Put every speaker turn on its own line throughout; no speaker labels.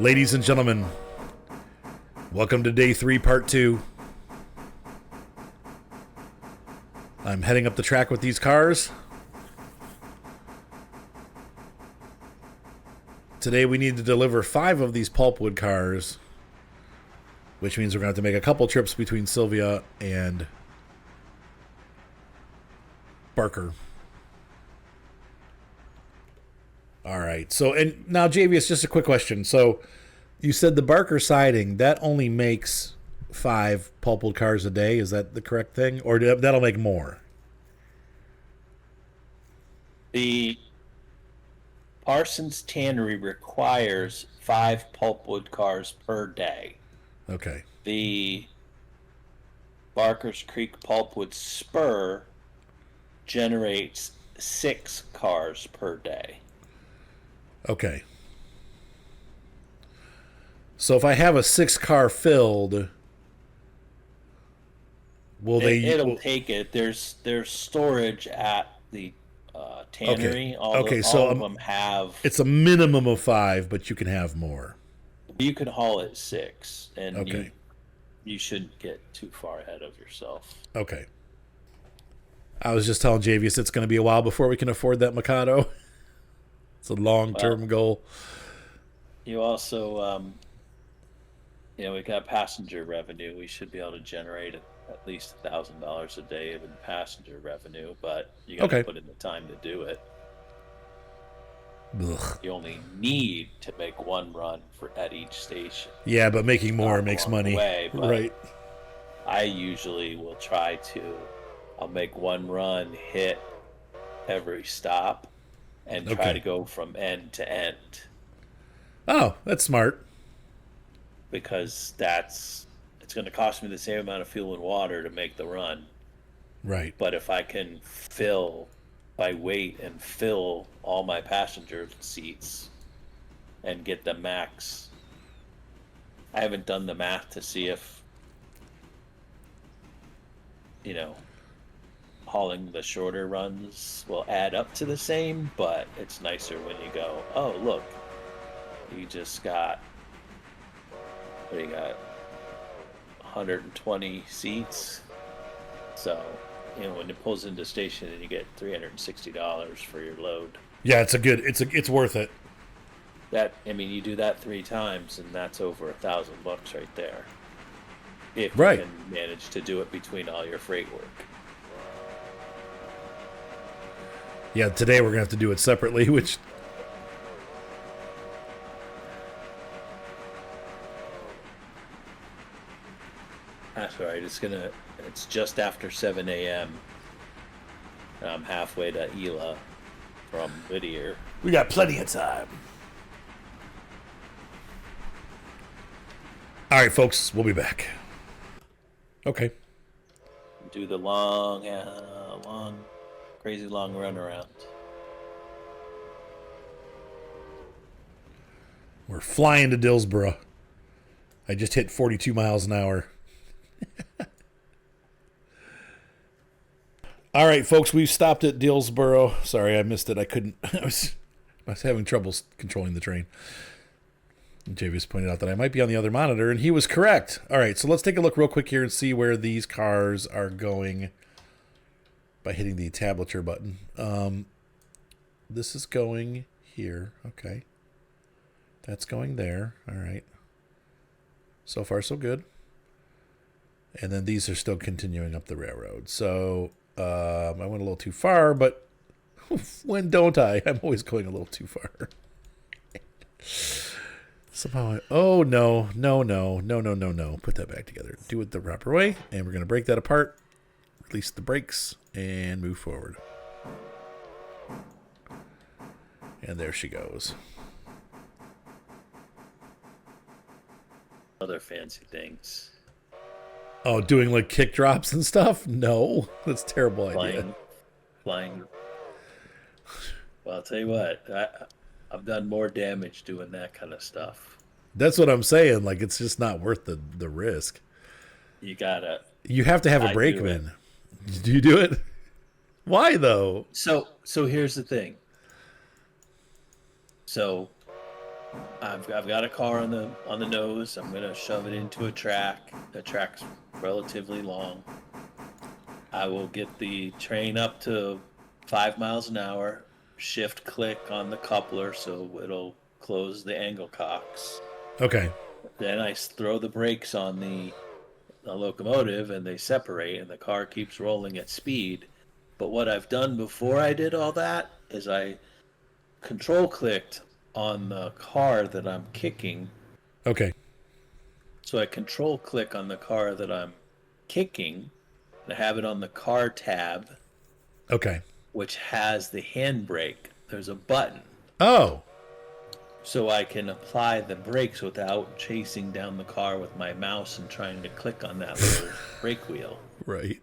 Ladies and gentlemen, welcome to day 3, part 2. I'm heading up the track with these cars. Today we need to deliver 5 of these Pulpwood cars, which means we're going to have to make a couple trips between Sylvia and Barker. All right. So, and now, Javius, just a quick question. So, you said the Barker siding, that only makes 5 Pulpwood cars a day. Is that the correct thing? Or that'll make more?
The Parsons Tannery requires 5 Pulpwood cars per day.
Okay.
The Barker's Creek Pulpwood Spur generates 6 cars per day.
Okay. So if I have a 6-car filled,
It'll take it. There's storage at the tannery.
Okay.
All of them have.
It's a minimum of 5, but you can have more.
You can haul at 6, and
okay.
You shouldn't get too far ahead of yourself.
Okay. I was just telling Javius it's going to be a while before we can afford that Mikado. It's a long-term goal.
You also, we got passenger revenue. We should be able to generate at least $1,000 a day in passenger revenue, but you got to put in the time to do it.
Ugh.
You only need to make one run at each station.
Yeah, but making more makes money. Right.
I usually will I'll make one run, hit every stop, and try to go from end to end.
Oh, that's smart.
Because it's going to cost me the same amount of fuel and water to make the run.
Right.
But if I can fill by weight and fill all my passenger seats and get the max. I haven't done the math to see if, hauling the shorter runs will add up to the same, but it's nicer when you go, oh, look, you just got, what do you got, 120 seats. So, when it pulls into the station and you get $360 for your load.
Yeah, it's worth it.
You do that 3 times and that's over $1,000 right there. If
you
can manage to do it between all your freight work.
Yeah, today we're going to have to do it separately, which...
That's all right. It's just after 7 a.m. And I'm halfway to Ela from Whittier.
We got plenty of time. All right, folks, we'll be back. Okay.
Do the long, crazy long run around.
We're flying to Dillsboro. I just hit 42 miles an hour. All right, folks, we've stopped at Dillsboro. Sorry, I missed it. I couldn't. I was having trouble controlling the train. And Javius pointed out that I might be on the other monitor, and he was correct. All right, so let's take a look real quick here and see where these cars are going by hitting the tablature button. This is going here. Okay. That's going there. All right. So far, so good. And then these are still continuing up the railroad. So I went a little too far, but when don't I? I'm always going a little too far. Somehow oh, no. Put that back together. Do it the proper way. And we're going to break that apart. Release the brakes and move forward. And there she goes.
Other fancy things.
Oh, doing like kick drops and stuff? No, that's a terrible idea.
Flying. Well, I'll tell you what, I've done more damage doing that kind of stuff.
That's what I'm saying. Like, it's just not worth the risk.
You
have to have a brakeman. Do you do it? Why though?
So here's the thing. So I've got a car on the nose. I'm gonna shove it into a track. The track's relatively long. I will get the train up to 5 miles an hour. Shift click on the coupler so it'll close the angle cocks.
Okay.
Then I throw the brakes on the locomotive and they separate and the car keeps rolling at speed. But what I've done before I did all that is I control clicked on the car that I'm kicking.
Okay.
So I control click on the car that I'm kicking and I have it on the car tab,
Okay.
which has the handbrake. There's a button.
Oh.
So I can apply the brakes without chasing down the car with my mouse and trying to click on that little brake wheel.
Right.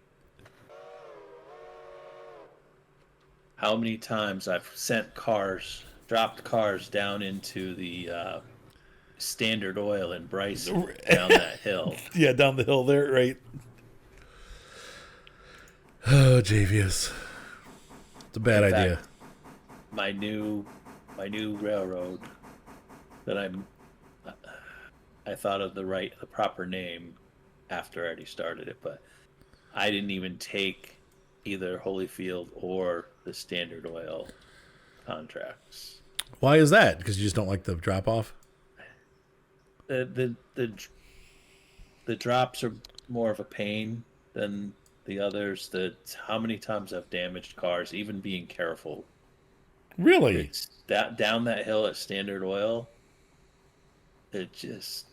How many times I've sent cars, dropped cars down into the Standard Oil in Bryson down that hill.
Yeah, down the hill there, right. Oh, Javius. It's a bad idea.
Fact, my new railroad that I thought of the proper name after I already started it, but I didn't even take either Holyfield or the Standard Oil contracts.
Why is that? Because you just don't like the drop off?
The drops are more of a pain than the others. How many times I've damaged cars, even being careful.
Really?
It's down that hill at Standard Oil. It just.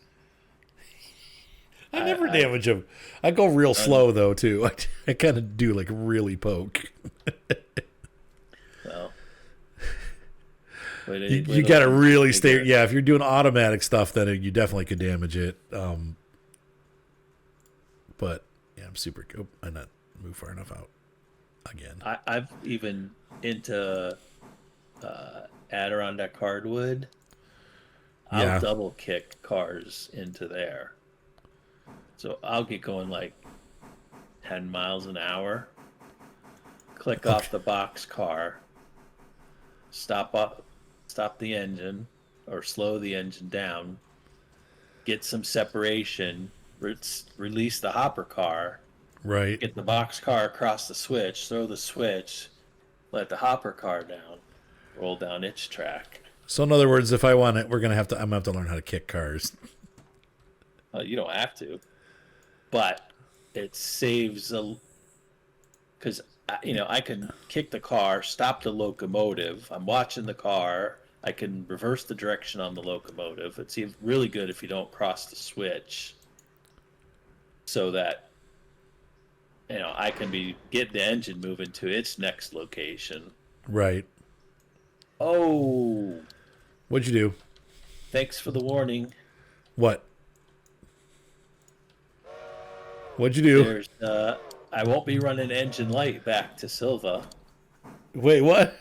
I never damage them. I go real slow though too. I kind of do like really poke.
Well,
you got to really stay. Yeah, if you're doing automatic stuff, then you definitely could damage it. But yeah, I'm super. Oh, I not move far enough out again.
I've even into Adirondack hardwood. I'll double kick cars into there. So I'll get going like 10 miles an hour. Click off the box car. Stop the engine or slow the engine down. Get some separation. Release the hopper car.
Right.
Get the box car across the switch. Throw the switch. Let the hopper car down. Roll down its track.
So in other words, if I want it, I'm gonna have to learn how to kick cars.
You don't have to, but it saves because I can kick the car, stop the locomotive. I'm watching the car. I can reverse the direction on the locomotive. It's really good if you don't cross the switch, so that I can get the engine moving to its next location.
Right.
Oh.
What'd you do?
Thanks for the warning.
What? What'd you do?
There's I won't be running engine light back to Silva.
Wait, what?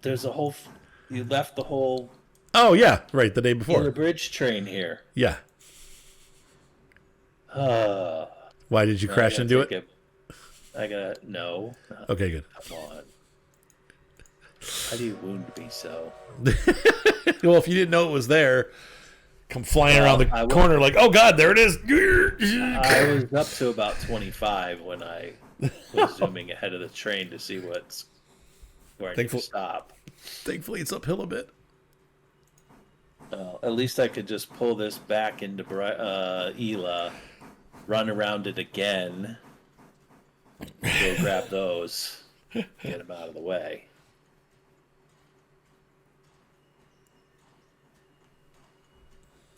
There's you left the whole.
Oh yeah, right. The day before.
The bridge train here.
Yeah. Why did you crash into it?
No.
Okay, good.
Come on. How do you wound me so?
Well, if you didn't know it was there, come flying around the corner like, oh God, there it is.
I was up to about 25 when I was zooming ahead of the train to see where I need to stop.
Thankfully, it's uphill a bit.
At least I could just pull this back into Ela, run around it again, go grab those, get them out of the way.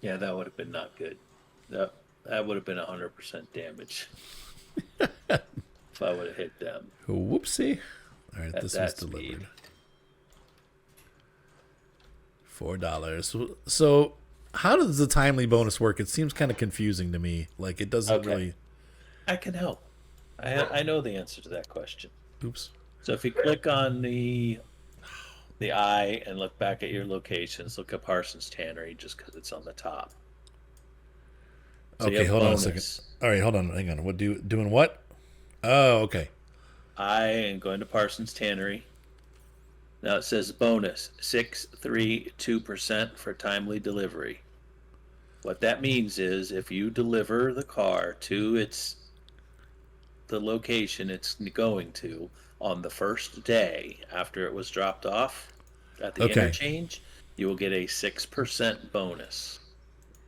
Yeah, that would have been not good. That would have been 100% damage if I would have hit them.
Whoopsie. All right, this was delivered.
Speed.
$4. So how does the timely bonus work? It seems kind of confusing to me. Like it doesn't really.
I can help. I know the answer to that question.
Oops.
So if you click on the eye and look back at your locations, look at Parsons Tannery just because it's on the top. So
okay, hold on a second. All right, hold on. Hang on. Doing what? Oh, okay.
I am going to Parsons Tannery. Now it says bonus 632% for timely delivery. What that means is if you deliver the car to the location it's going to on the first day after it was dropped off at the
Okay.
interchange, you will get a 6% bonus.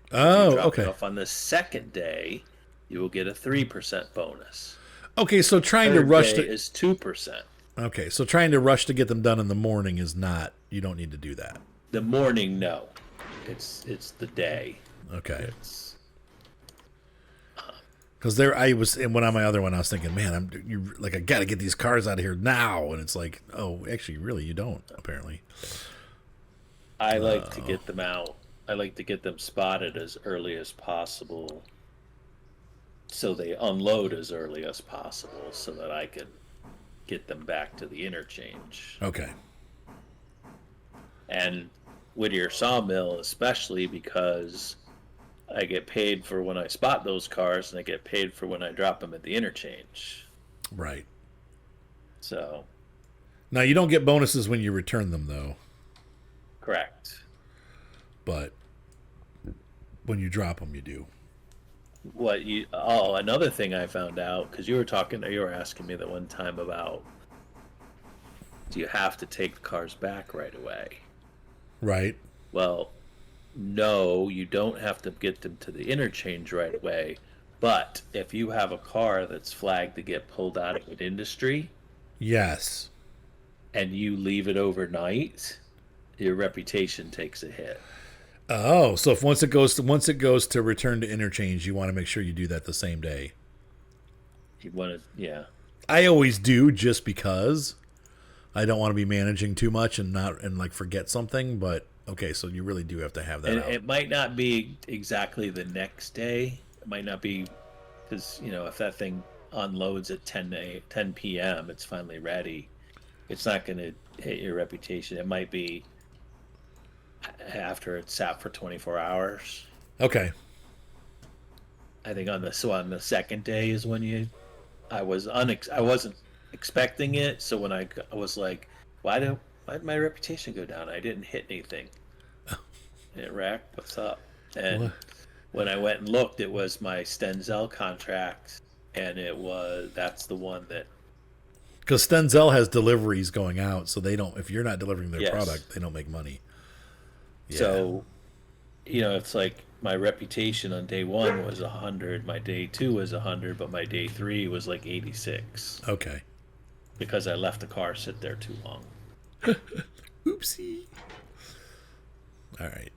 If you
Oh,
drop it
okay.
off on the second day, you will get a 3% bonus.
Okay, so trying to
Third
rush
day
to
is 2%.
Okay, so trying to rush to get them done in the morning is not, you don't need to do that.
The morning, no. It's the day.
Okay.
It's
Because there, I was, and when on my other one, I was thinking, man, I got to get these cars out of here now, and it's like, oh, actually, really, you don't. Apparently,
I like to get them out. I like to get them spotted as early as possible, so they unload as early as possible, so that I can get them back to the interchange.
okay,
And Whittier Sawmill, especially because I get paid for when I spot those cars, and I get paid for when I drop them at the interchange.
right.
So,
Now you don't get bonuses when you return them, though,
correct.
but when you drop them, you do.
Another thing I found out, because you were asking me that one time about, do you have to take the cars back right away?
Right.
Well, no, you don't have to get them to the interchange right away. But if you have a car that's flagged to get pulled out of an industry
Yes.
and you leave it overnight, your reputation takes a hit.
Oh, so if once it goes to return to interchange, you want to make sure you do that the same day.
You want to, yeah.
I always do, just because I don't want to be managing too much and forget something. But okay, so you really do have to have that
And
out.
it might not be exactly the next day. It might not be because, if that thing unloads at 10 p.m., it's finally ready. It's not going to hit your reputation. It might be after it's sat for 24 hours.
Okay.
I think on the second day is when I wasn't expecting it. So when I was like, why did my reputation go down? I didn't hit anything. And Rack, what's up? And
What?
when I went and looked, it was my Stenzel contract, and that's the one that.
Because Stenzel has deliveries going out, so they don't. If you're not delivering their
Yes.
product, they don't make money. Yeah.
So, it's like my reputation on day 1 was 100, my day 2 was 100, but my day 3 was like 86
Okay.
because I left the car sit there too long.
Oopsie. All right.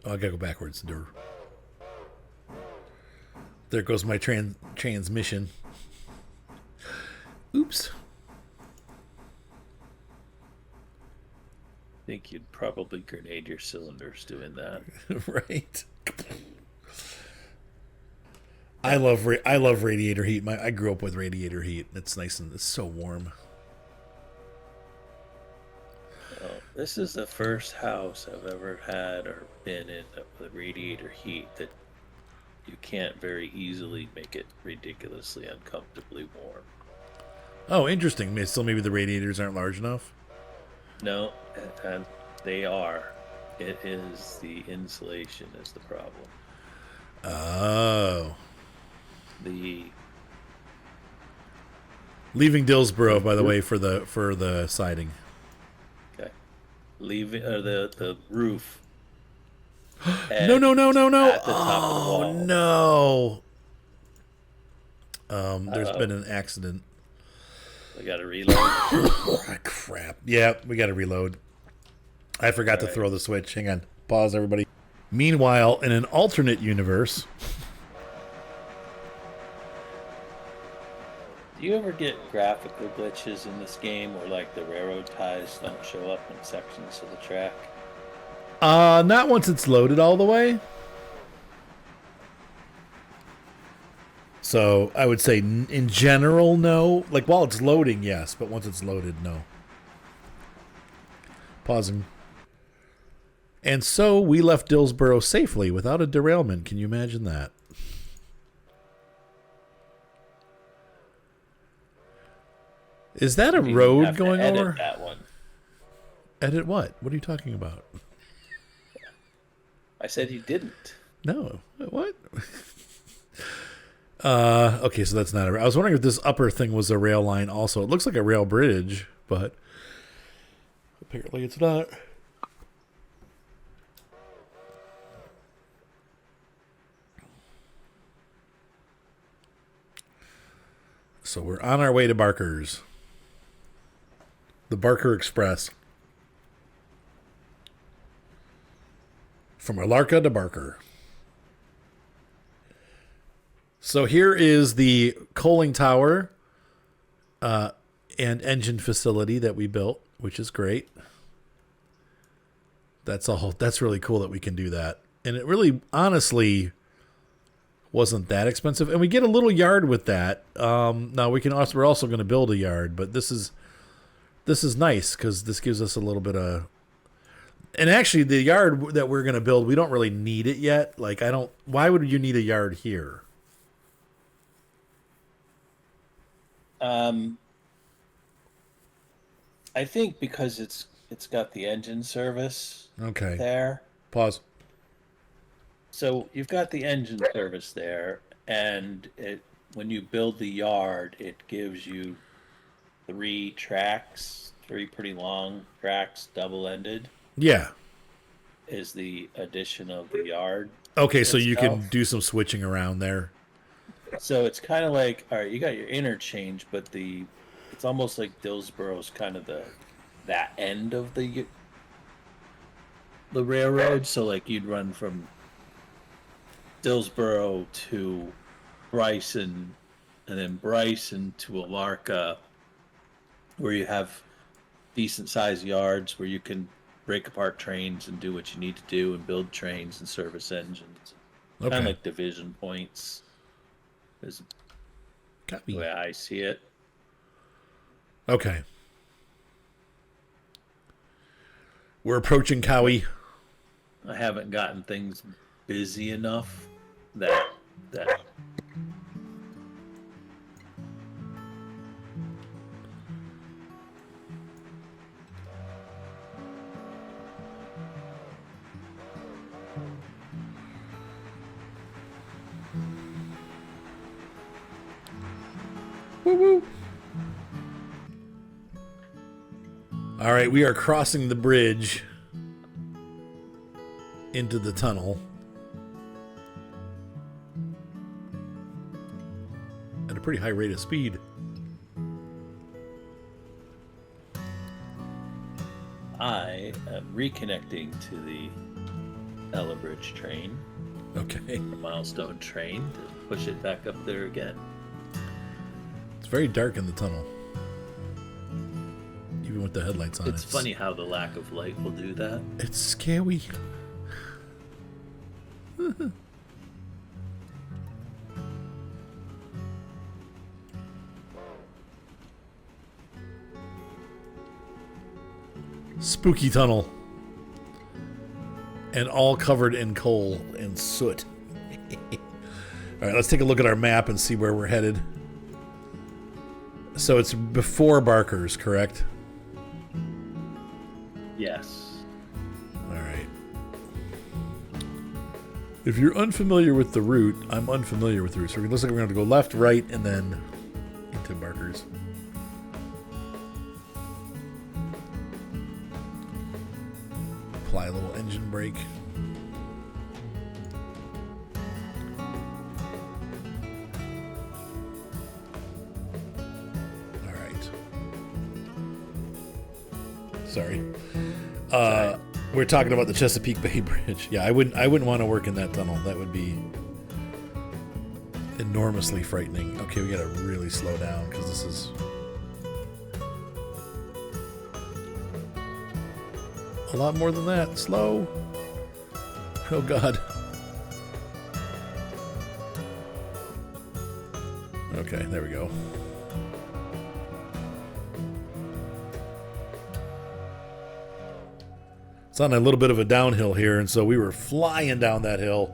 Oh, I gotta go backwards. There goes my transmission. Oops.
I think you'd probably grenade your cylinders doing that.
Right. I love radiator heat. I grew up with radiator heat. It's nice and it's so warm.
This is the first house I've ever had or been in with radiator heat that you can't very easily make it ridiculously uncomfortably warm.
Oh, interesting. So maybe the radiators aren't large enough?
No, and they are. It is the insulation is the problem.
Oh. Leaving Dillsboro, by the way, for the siding.
Okay. Leaving the roof.
No. At the
top of the wall.
No. There's been an accident.
We got to reload.
Oh, crap. Yeah, we got to reload. I forgot to throw the switch. Hang on. Pause, everybody. Meanwhile, in an alternate universe.
Do you ever get graphical glitches in this game where like the railroad ties don't show up in sections of the track?
Not once it's loaded all the way. So I would say in general, no. Like while it's loading, yes, but once it's loaded, no. Pausing. And so we left Dillsboro safely without a derailment. Can you imagine that? Is that a
You
road
have to
going
edit
over?
that one.
Edit what? What are you talking about?
I said you didn't.
No. What? Okay, so that's not a... I was wondering if this upper thing was a rail line also. It looks like a rail bridge, but apparently it's not. So we're on our way to Barker's. The Barker Express. From Alarka to Barker. So here is the coaling tower and engine facility that we built, which is great. That's really cool that we can do that. And it really, honestly, wasn't that expensive. And we get a little yard with that. Now we're also going to build a yard, but this is nice because this gives us a little bit of... And actually, the yard that we're going to build, we don't really need it yet. Like, why would you need a yard here?
I think because it's got the engine service
Okay.
there.
Pause.
So you've got the engine service there, and when you build the yard, it gives you 3 tracks, 3 pretty long tracks, double-ended.
Yeah.
Is the addition of the yard.
Okay, so you
itself.
can do some switching around there.
So it's kind of like, all right, you got your interchange, but it's almost like Dillsboro's kind of that end of the railroad. So like you'd run from Dillsboro to Bryson, and then Bryson to Alarka, where you have decent sized yards where you can break apart trains and do what you need to do and build trains and service engines.
Okay.
Kind of like division points is the way I see it.
Okay. We're approaching Cowie.
I haven't gotten things busy enough that
Woo-woo. All right, we are crossing the bridge into the tunnel at a pretty high rate of speed.
I am reconnecting to the Ella Bridge train.
Okay.
The milestone train to push it back up there again.
It's very dark in the tunnel. Even with the headlights on.
It's funny how the lack of light will do that.
It's scary. Spooky tunnel. And all covered in coal and soot. All right, let's take a look at our map and see where we're headed. So it's before Barker's, correct?
Yes.
All right. If you're unfamiliar with the route, I'm unfamiliar with the route. So it looks like we're going to go left, right, and then into Barker's. Apply a little engine brake. All right. Sorry. We're talking about the Chesapeake Bay Bridge. Yeah, I wouldn't want to work in that tunnel. That would be enormously frightening. Okay, we gotta really slow down because this is a lot more than that. Slow. Oh God. Okay, there we go. It's on a little bit of a downhill here, and so we were flying down that hill.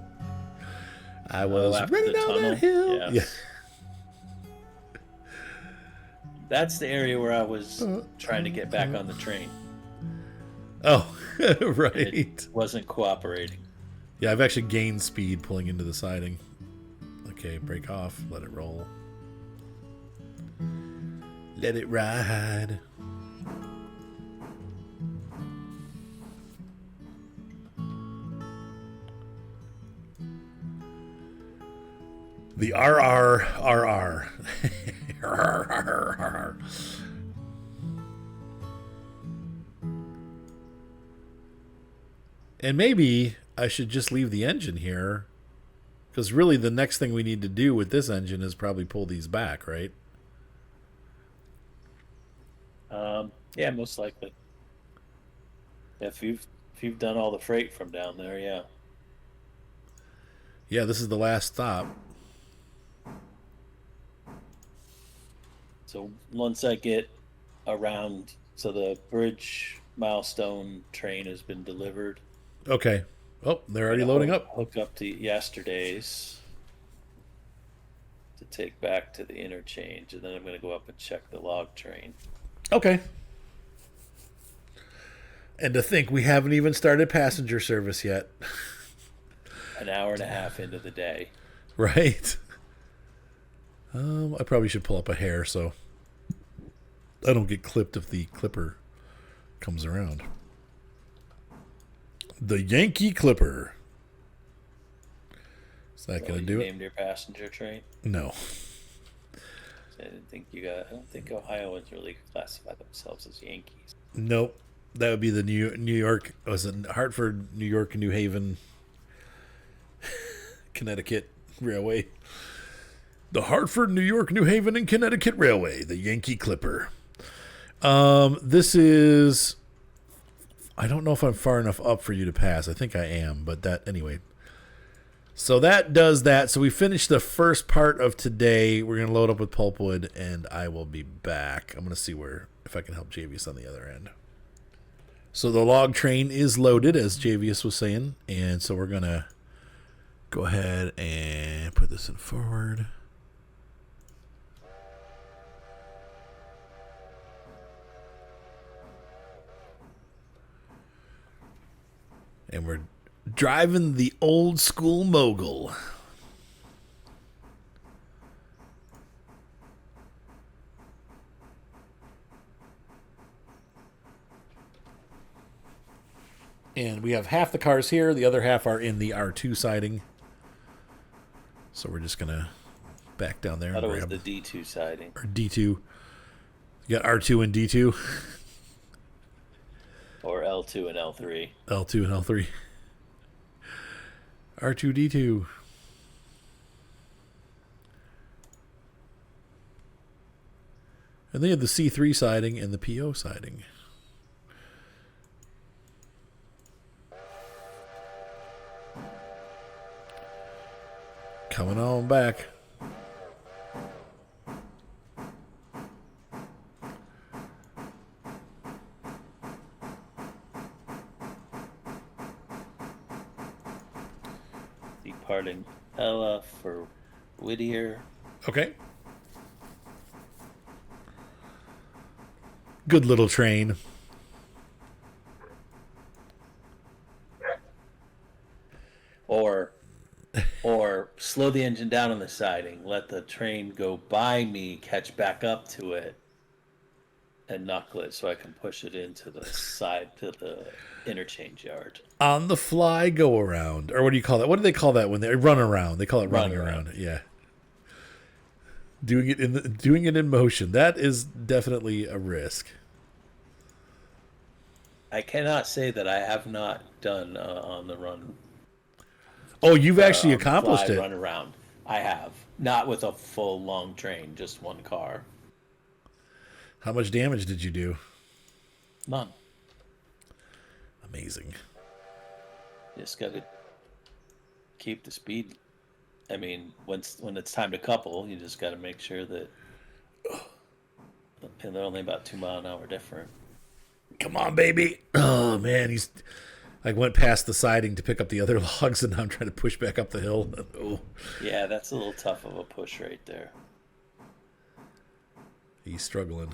I was running down that hill.
Yes.
Yeah.
That's the area where I was trying to get back on the train.
Oh,
And
right.
it wasn't cooperating.
Yeah, I've actually gained speed pulling into the siding. Okay, break off. Let it roll. Let it ride. The RRRR. And maybe I should just leave the engine here. Because really the next thing we need to do with this engine is probably pull these back, right?
Yeah, most likely. If you've done all the freight from down there, yeah.
Yeah, this is the last stop.
So once I get around, so the bridge milestone train has been delivered.
Okay. Oh, they're already
Gonna
loading up.
hook up to yesterday's to take back to the interchange, and then I'm going to go up and check the log train.
Okay. And to think we haven't even started passenger service yet.
An hour and a half into the day.
Right? I probably should pull up a hair so I don't get clipped if the clipper comes around. The Yankee Clipper. Is that going to do it?
Named your passenger train?
No.
I don't think Ohioans really classify themselves as Yankees.
Nope. That would be the New York. Was it Hartford, New York, New Haven, Connecticut Railway? The Hartford, New York, New Haven, and Connecticut Railway. The Yankee Clipper. This is. I don't know if I'm far enough up for you to pass. I think I am, but that anyway. So that does that. So we finished the first part of today. We're gonna load up with Pulpwood, and I will be back. I'm gonna see if I can help Javius on the other end. So the log train is loaded, as Javius was saying, and so we're gonna go ahead and put this in forward. And we're driving the old school mogul. And we have half the cars here. The other half are in the R2 siding. So we're just going to back down there.
I thought it was the D2 siding.
Or D2. You got R2 and D2.
Or L2 and L3.
L2 and L3. R2D2. And they have the C3 siding and the PO siding. Coming on back.
Departing Ella for Whittier.
Okay. Good little train.
Or slow the engine down on the siding, let the train go by me, catch back up to it, and knuckle it so I can push it into the side to the interchange yard.
On the fly go around. Or what do you call that? What do they call that when they run around? They call it running around. Yeah. Doing it in motion. That is definitely a risk.
I cannot say that I have not done on the run.
Oh, you've actually accomplished it.
Run around. I have. Not with a full long train, just one car.
How much damage did you do?
None.
Amazing.
Just got to keep the speed. I mean, when it's time to couple, you just got to make sure that. And they're only about 2 mile an hour different.
Come on, baby. Oh, man. I went past the siding to pick up the other logs, and now I'm trying to push back up the hill. Oh.
Yeah, that's a little tough of a push right there.
He's struggling.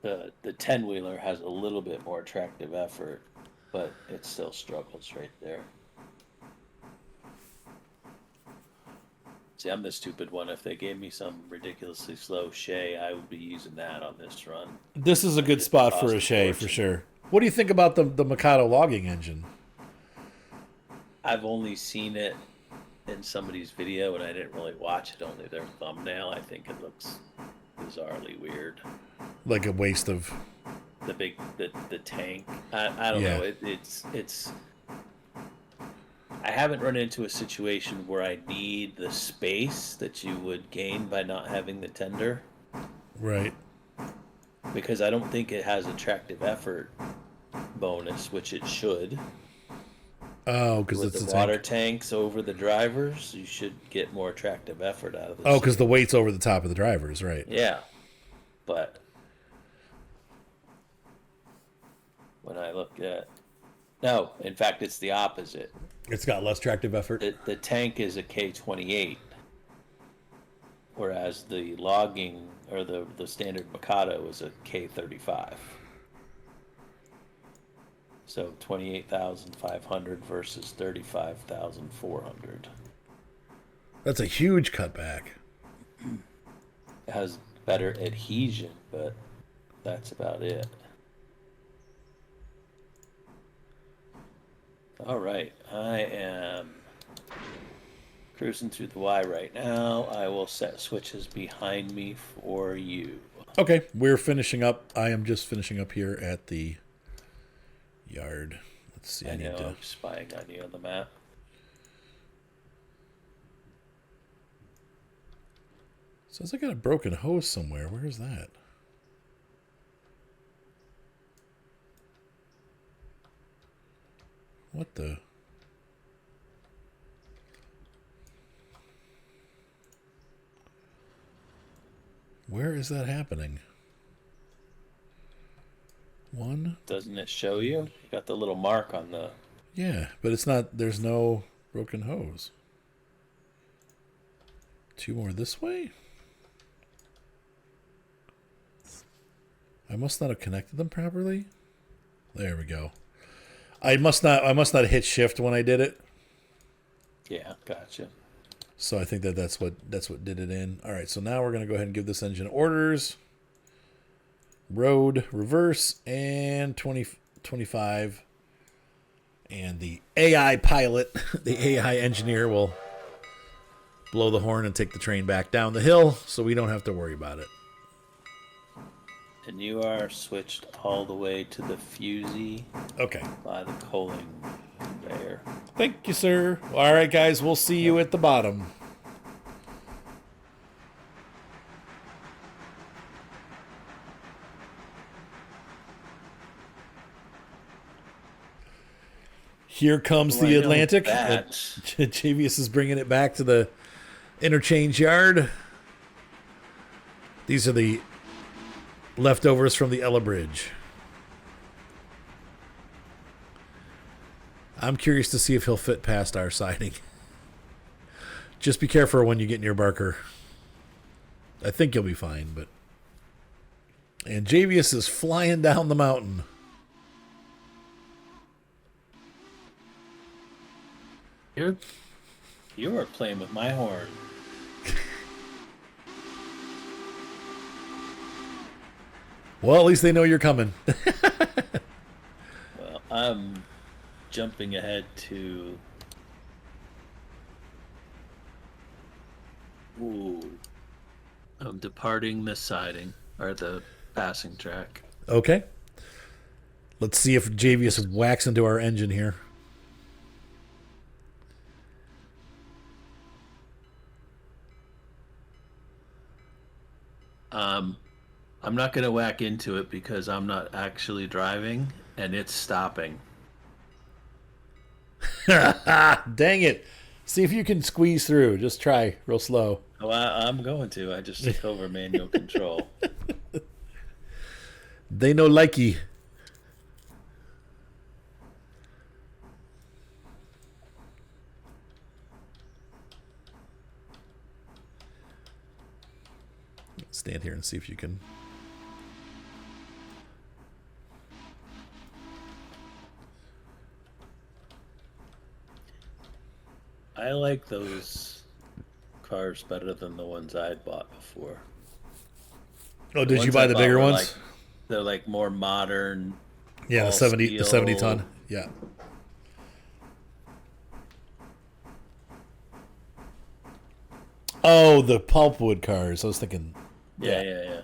The 10-wheeler has a little bit more tractive effort, but it still struggles right there. See, I'm the stupid one. If they gave me some ridiculously slow Shay, I would be using that on this run.
This is a good spot for a Shay for sure. What do you think about the Mikado logging engine?
I've only seen it in somebody's video, and I didn't really watch it. Only their thumbnail. I think it looks bizarrely weird.
Like a waste of
the tank. I don't know. It's. I haven't run into a situation where I need the space that you would gain by not having the tender.
Right.
Because I don't think it has a tractive effort bonus, which it should.
Oh, because
it's the water tanks over the drivers, you should get more tractive effort out of this.
Oh, because the weight's over the top of the drivers, right?
Yeah, but when I look at in fact, it's the opposite.
It's got less tractive effort.
The tank is a K28, whereas the logging or the standard Mikado is a K35. So 28,500 versus 35,400.
That's a huge cutback.
It has better adhesion, but that's about it. All right, I am cruising through the Y right now. I will set switches behind me for you.
Okay, we're finishing up. I am just finishing up here at the yard. Let's see.
I know, I'm spying on you on the map.
Says I got a broken hose somewhere. Where is that? What the? Where is that happening? One?
Doesn't it show you? You got the little mark on the...
Yeah, but it's not... There's no broken hose. Two more this way? I must not have connected them properly. There we go. I must not hit shift when I did it.
Yeah, gotcha.
So I think that's what did it in. All right, so now we're going to go ahead and give this engine orders. Road, reverse, and 25. And the AI pilot, the AI engineer will blow the horn and take the train back down the hill so we don't have to worry about it.
And you are switched all the way to the fusee.
Okay.
By the coaling conveyor.
Thank you, sir. All right, guys, we'll see you at the bottom. Here comes the Atlantic. Javius is bringing it back to the interchange yard. These are the leftovers from the Ella Bridge. I'm curious to see if he'll fit past our siding. Just be careful when you get near Barker. I think you'll be fine, but... And Javius is flying down the mountain.
You are playing with my horn.
Well, at least they know you're coming.
Well, I'm jumping ahead to... Ooh. I'm departing the siding, or the passing track.
Okay. Let's see if Javius whacks into our engine here.
I'm not going to whack into it because I'm not actually driving, and it's stopping.
Dang it. See if you can squeeze through. Just try real slow.
Oh, I'm going to. I just took over manual control.
They no likey. Stand here and see if you can.
I like those cars better than the ones I'd bought before.
Oh, did you buy the bigger ones?
They're like more modern.
Yeah, the 70 ton. Yeah. Oh, the pulpwood cars. I was thinking.
Yeah.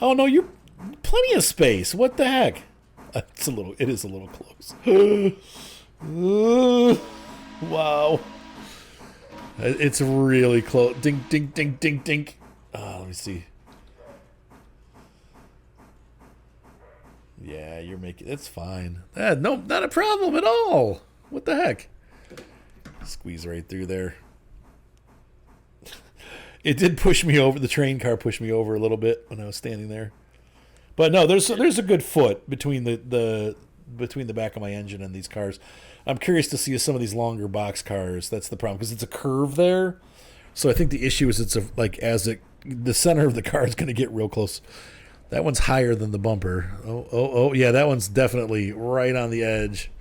Oh no, you're plenty of space. What the heck? It is a little close. Wow. It's really close. Ding, ding, ding, ding, ding. Let me see. Yeah, you're making. It's fine. No, not a problem at all. What the heck? Squeeze right through there. It did push me over. The train car pushed me over a little bit when I was standing there. But no, there's a good foot between the back of my engine and these cars. I'm curious to see some of these longer box cars. That's the problem because it's a curve there. So I think the issue is the center of the car is going to get real close. That one's higher than the bumper. Oh, yeah, that one's definitely right on the edge.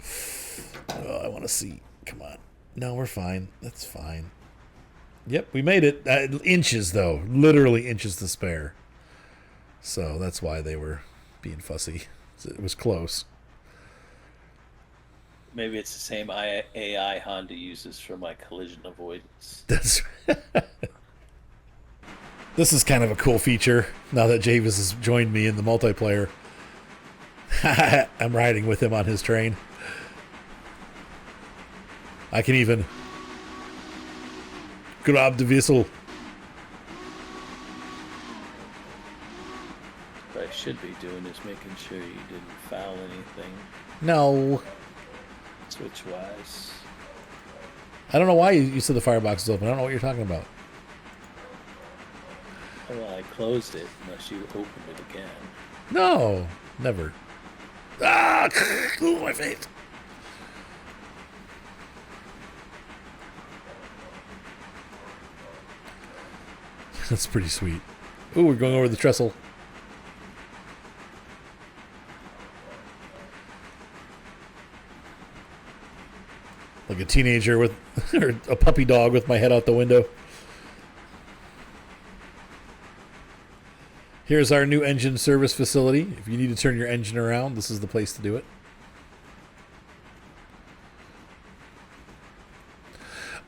Oh, I want to see. Come on. No, we're fine. That's fine. Yep, we made it. Inches, though. Literally inches to spare. So that's why they were being fussy. It was close.
Maybe it's the same AI Honda uses for my collision avoidance.
That's This is kind of a cool feature now that Javis has joined me in the multiplayer. I'm riding with him on his train. I can even grab the vessel.
What I should be doing is making sure you didn't foul anything.
No.
Switch-wise.
I don't know why you said the firebox is open. I don't know what you're talking about.
Well, I closed it unless you opened it again.
No, never. Ah, ooh, my face. That's pretty sweet. Ooh, we're going over the trestle. Like a teenager with, or a puppy dog with my head out the window. Here's our new engine service facility. If you need to turn your engine around, this is the place to do it.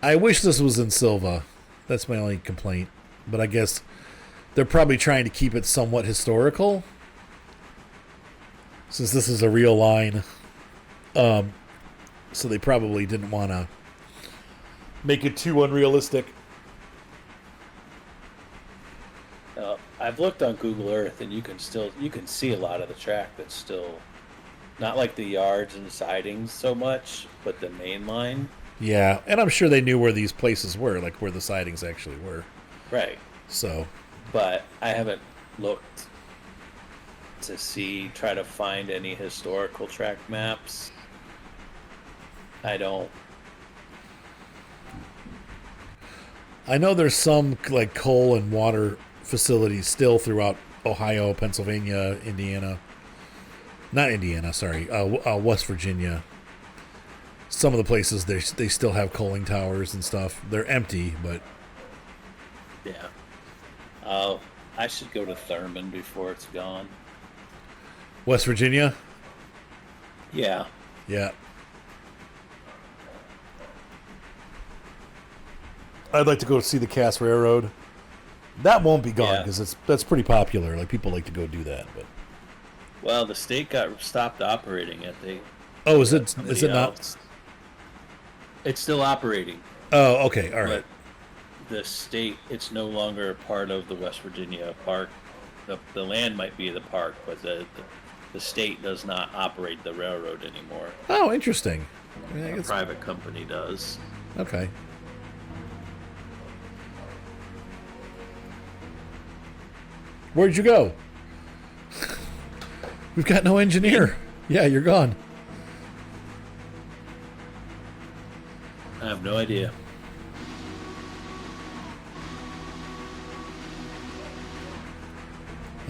I wish this was in Silva. That's my only complaint. But I guess they're probably trying to keep it somewhat historical. Since this is a real line. So they probably didn't want to make it too unrealistic.
I've looked on Google Earth, and you can see a lot of the track that's still not like the yards and sidings so much, but the main line.
Yeah, and I'm sure they knew where these places were, like where the sidings actually were.
Right.
So.
But I haven't looked to try to find any historical track maps. I
know there's some like coal and water facilities still throughout Ohio, Pennsylvania, Indiana. Not Indiana, sorry. West Virginia. Some of the places they still have coaling towers and stuff. They're empty, but
yeah. I should go to Thurman before it's gone.
West Virginia?
Yeah.
Yeah. I'd like to go see the Cass Railroad. That won't be gone because that's pretty popular. Like people like to go do that. But
well, the state got stopped operating it.
Is it not?
It's still operating.
Oh, okay, all right.
But the state, it's no longer a part of the West Virginia park. The land might be the park, but the state does not operate the railroad anymore.
Oh, interesting.
A private company does.
Okay. Where'd you go? We've got no engineer. Yeah, you're gone.
I have no idea.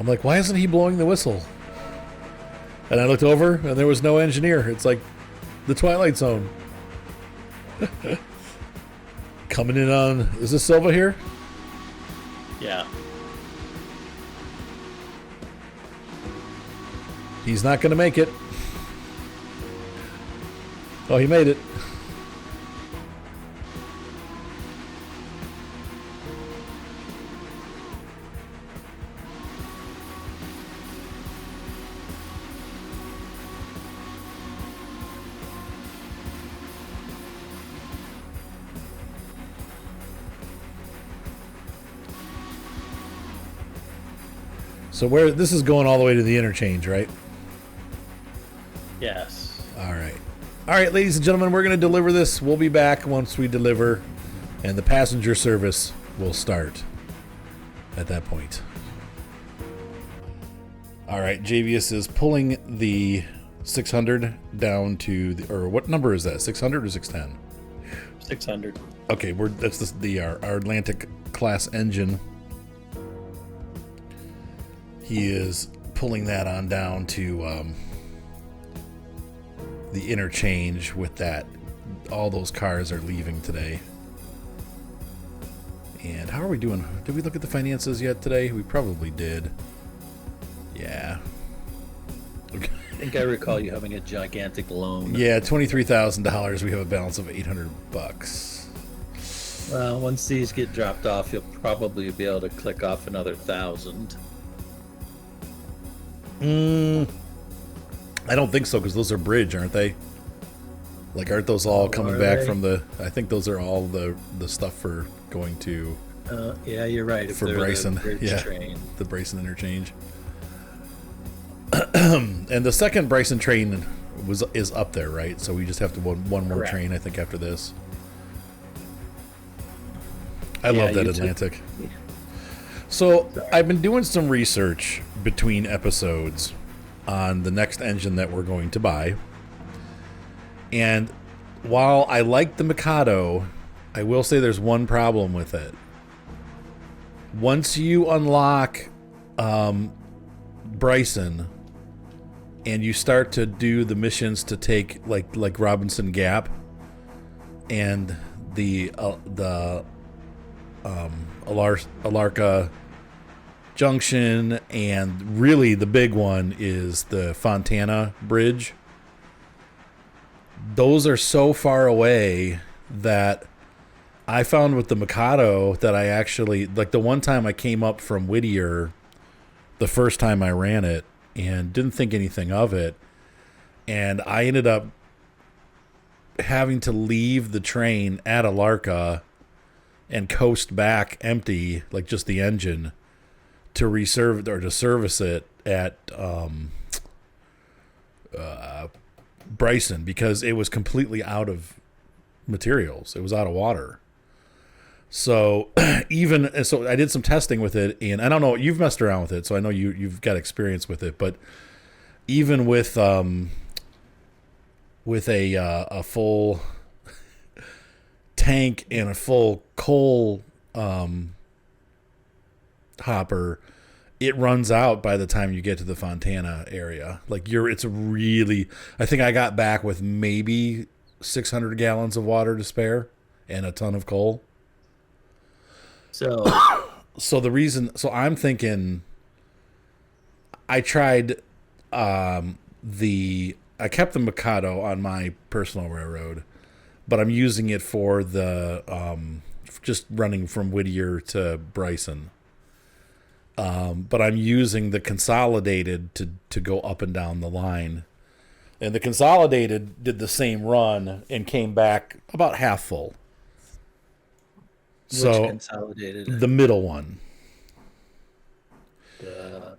I'm like, why isn't he blowing the whistle? And I looked over, and there was no engineer. It's like the Twilight Zone. Coming in on... Is this Silva here?
Yeah.
He's not going to make it. Oh, he made it. So this is going all the way to the interchange, right?
Yes.
All right, ladies and gentlemen, we're going to deliver this. We'll be back once we deliver, and the passenger service will start at that point. All right, Javius is pulling the 600 down to or what number is that? 600 or 610?
600.
Okay, that's our Atlantic class engine. He is pulling that on down to the interchange with that. All those cars are leaving today. And how are we doing? Did we look at the finances yet today? We probably did. Yeah. Okay.
I think I recall you having a gigantic loan.
Yeah, $23,000. We have a balance of $800.
Well, once these get dropped off, you'll probably be able to click off another 1,000.
I don't think so, because those are bridge, aren't they? Like, aren't those all coming back from the... I think those are all the stuff for going to...
yeah, you're right.
For Bryson.
Train.
The Bryson interchange. And the second Bryson train is up there, right? So we just have to one more
Correct.
train, I think, after this. I love that Atlantic. So I've been doing some research between episodes on the next engine that we're going to buy. And while I like the Mikado, I will say there's one problem with it. Once you unlock Bryson and you start to do the missions to take like Robinson Gap and the Alarka Junction, and really the big one is the Fontana Bridge. Those are so far away that I found with the Mikado that I actually, like the one time I came up from Whittier, the first time I ran it, and didn't think anything of it, and I ended up having to leave the train at Alarka and coast back empty, like just the engine, to reserve or to service it at Bryson, because it was completely out of materials. It was out of water. So I did some testing with it, and I don't know, you've messed around with it, so I know you've got experience with it, but even with a full tank and a full coal hopper, it runs out by the time you get to the Fontana area. Like it's really, I think I got back with maybe 600 gallons of water to spare and a ton of coal.
So
I'm thinking I tried I kept the Mikado on my personal railroad, but I'm using it for the just running from Whittier to Bryson. But I'm using the Consolidated to go up and down the line. And the Consolidated did the same run and came back about half full.
Which
So
Consolidated?
the middle one. I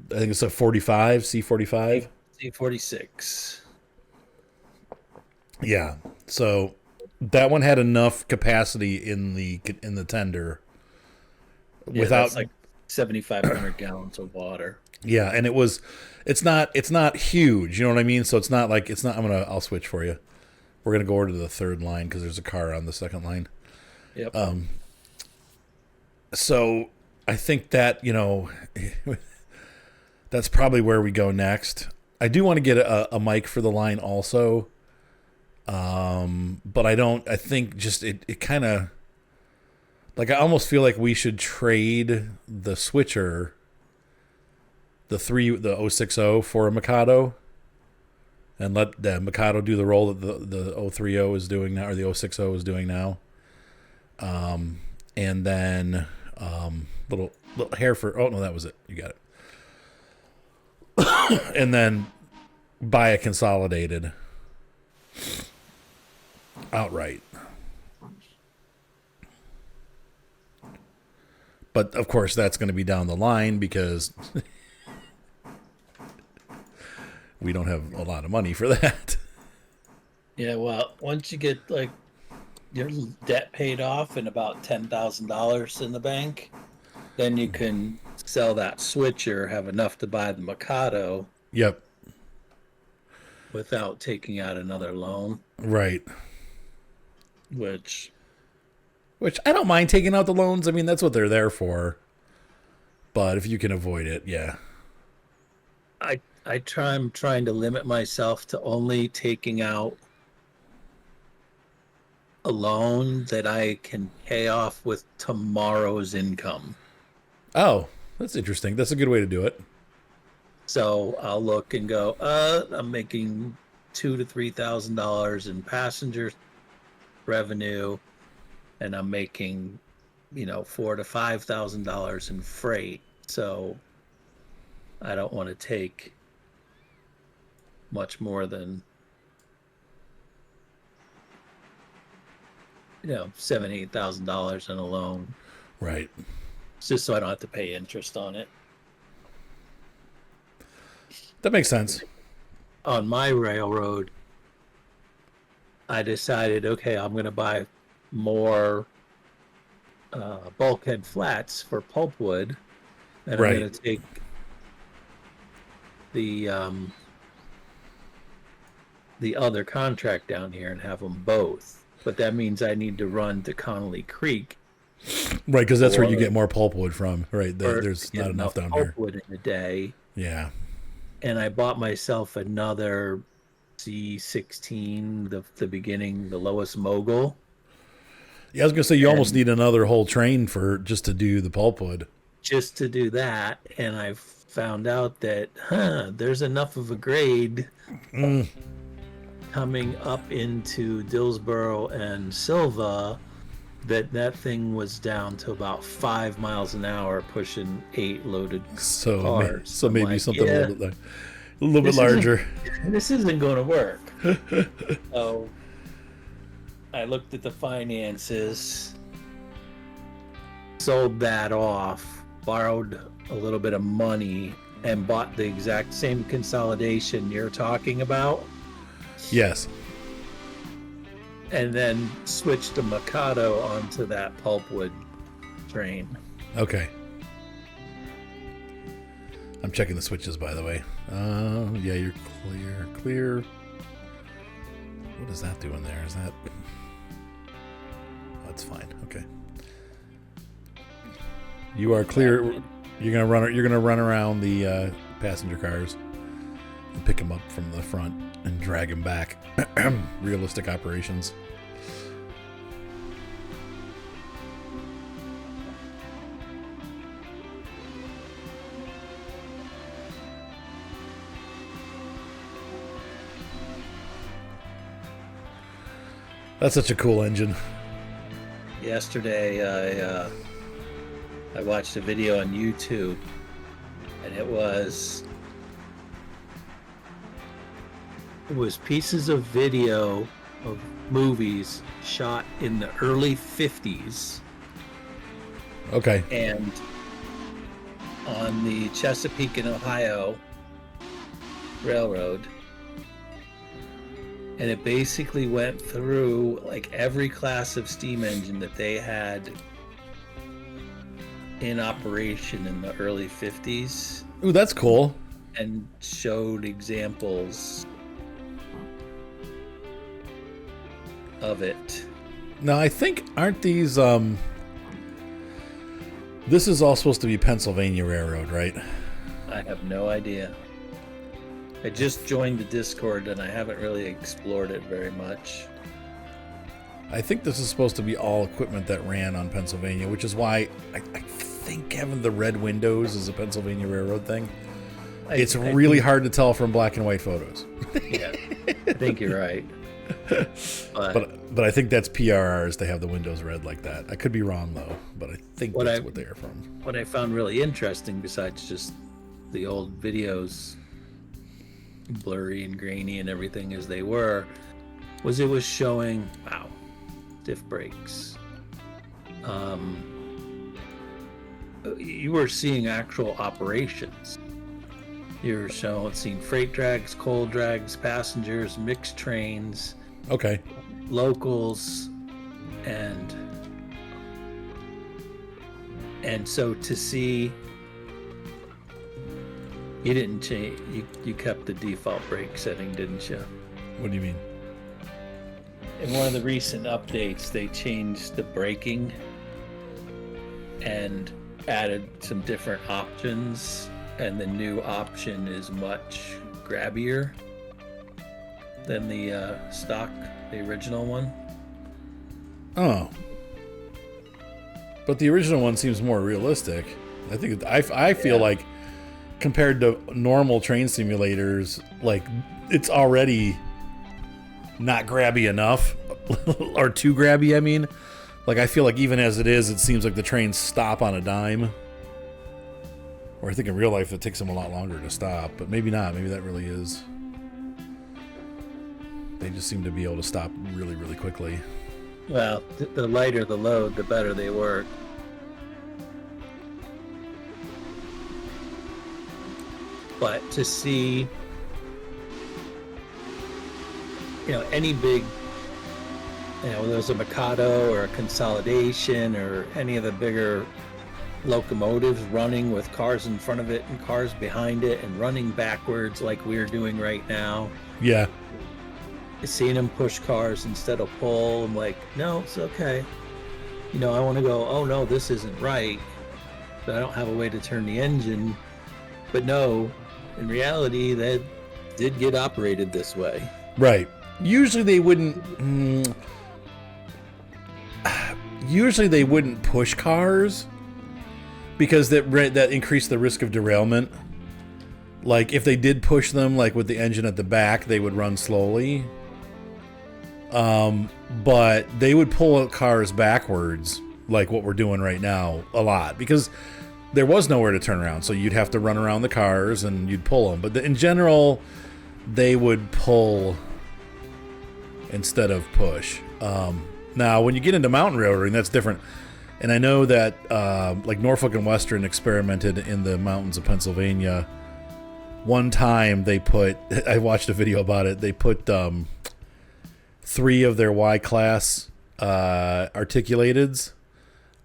think it's a 45, C45.
C46.
Yeah. So that one had enough capacity in the tender without
that's like 7,500 gallons of water.
Yeah, and it's not huge, you know what I mean? So it's not. I'll switch for you. We're gonna go over to the third line because there's a car on the second line.
Yep.
So I think that, that's probably where we go next. I do want to get a mic for the line also. But I think just it kind of, like, I almost feel like we should trade the switcher, the 060 for a Mikado, and let the Mikado do the role that the 030 is doing now, or the 060 is doing now. And then, little hair for, oh no, that was it. You got it. And then buy a consolidated outright. But of course that's going to be down the line because we don't have a lot of money for that.
Yeah, well, once you get like your debt paid off and about $10,000 in the bank, then you can sell that switcher, have enough to buy the Mikado.
Yep.
Without taking out another loan.
Right.
Which
I don't mind taking out the loans. I mean, that's what they're there for. But if you can avoid it, yeah.
I'm trying to limit myself to only taking out a loan that I can pay off with tomorrow's income.
Oh, that's interesting. That's a good way to do it.
So I'll look and go, I'm making $2,000 to $3,000 in passenger revenue, and I'm making, $4,000 to $5,000 in freight. So I don't want to take much more than, $7,000, $8,000 in a loan.
Right.
It's just so I don't have to pay interest on it.
That makes sense.
On my railroad, I decided, okay, I'm going to buy more bulkhead flats for pulpwood, and
Right.
I'm going to take the other contract down here and have them both. But that means I need to run to Connolly Creek.
Right, because that's where you get more pulpwood from. Right, there's not enough down here.
Pulpwood in a day.
Yeah.
And I bought myself another C16, the beginning, the lowest mogul.
Yeah, I was gonna say you almost need another whole train just to do the pulpwood.
Just to do that, and I found out that there's enough of a grade coming up into Dillsboro and Silva that thing was down to about 5 miles an hour, pushing 8 loaded cars.
So maybe something a little bit larger.
This isn't going to work. So I looked at the finances, sold that off, borrowed a little bit of money, and bought the exact same consolidation you're talking about.
Yes.
And then switched the Mikado onto that pulpwood train.
Okay. I'm checking the switches, by the way. Yeah, you're clear. What does that do in there? Is that... That's fine. Okay. You are clear. You're gonna run around the passenger cars and pick them up from the front and drag them back. Realistic operations. That's such a cool engine.
Yesterday, I watched a video on YouTube, and it was pieces of video of movies shot in the early 50s.
Okay.
And on the Chesapeake and Ohio Railroad. And it basically went through like every class of steam engine that they had in operation in the early 50s.
Ooh, that's cool.
And showed examples of it.
Now, I think, aren't these, This is all supposed to be Pennsylvania Railroad, right?
I have no idea. I just joined the Discord and I haven't really explored it very much.
I think this is supposed to be all equipment that ran on Pennsylvania, which is why I think having the red windows is a Pennsylvania Railroad thing. It's really hard to tell from black and white photos.
Yeah, I think you're right.
But I think that's PRRs to have the windows red like that. I could be wrong though, but I think that's what they are from.
What I found really interesting, besides just the old videos, blurry and grainy and everything as they were, was it was showing diff brakes. You were seeing actual operations. You were seeing freight drags, coal drags, passengers, mixed trains.
Okay.
Locals, and so to see, you didn't change. You kept the default brake setting, didn't you?
What do you mean?
In one of the recent updates, they changed the braking and added some different options, and the new option is much grabbier than the stock, the original one.
Oh. But the original one seems more realistic. I think I feel like compared to normal train simulators, like it's already not grabby enough or too grabby, I mean. Like I feel like even as it is, it seems like the trains stop on a dime. Or I think in real life it takes them a lot longer to stop, but maybe not. Maybe that really is. They just seem to be able to stop really, really quickly.
Well, the lighter the load, the better they work. But to see, any big, whether it was a Mikado or a Consolidation or any of the bigger locomotives running with cars in front of it and cars behind it and running backwards like we're doing right now.
Yeah.
Seeing them push cars instead of pull, I'm like, no, it's okay. I want to go, oh no, this isn't right, but I don't have a way to turn the engine. But no, in reality, that did get operated this way.
Right. Usually they wouldn't push cars because that increased the risk of derailment. Like if they did push them, like with the engine at the back, they would run slowly. But they would pull cars backwards, like what we're doing right now, a lot because there was nowhere to turn around. So you'd have to run around the cars and you'd pull them. But in general, they would pull instead of push. Now, when you get into mountain railroading, that's different. And I know that like Norfolk and Western experimented in the mountains of Pennsylvania. One time I watched a video about it. They put 3 of their Y-class articulateds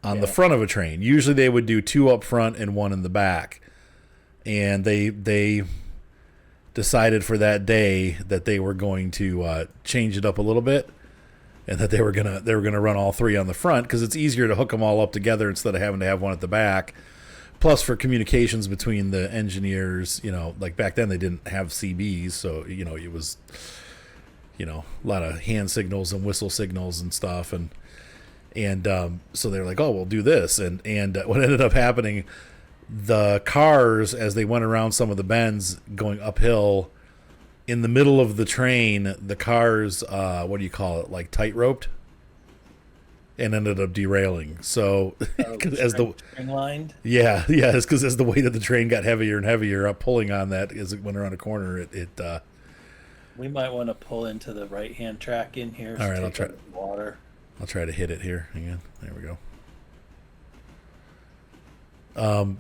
on the front of a train. Usually they would do 2 up front and 1 in the back. And they decided for that day that they were going to change it up a little bit, and that they were gonna run all 3 on the front because it's easier to hook them all up together instead of having to have one at the back. Plus, for communications between the engineers, like back then they didn't have CBs, so it was a lot of hand signals and whistle signals and stuff, and so they're like, oh, we'll do this, and what ended up happening, the cars as they went around some of the bends going uphill, in the middle of the train, the cars what do you call it, like tight roped, and ended up derailing. So as the
string lined,
it's because as the weight of the train got heavier and heavier, up pulling on that as it went around a corner, it
we might want to pull into the right hand track in here.
All right, I'll try.
Water.
I'll try to hit it here again. There we go.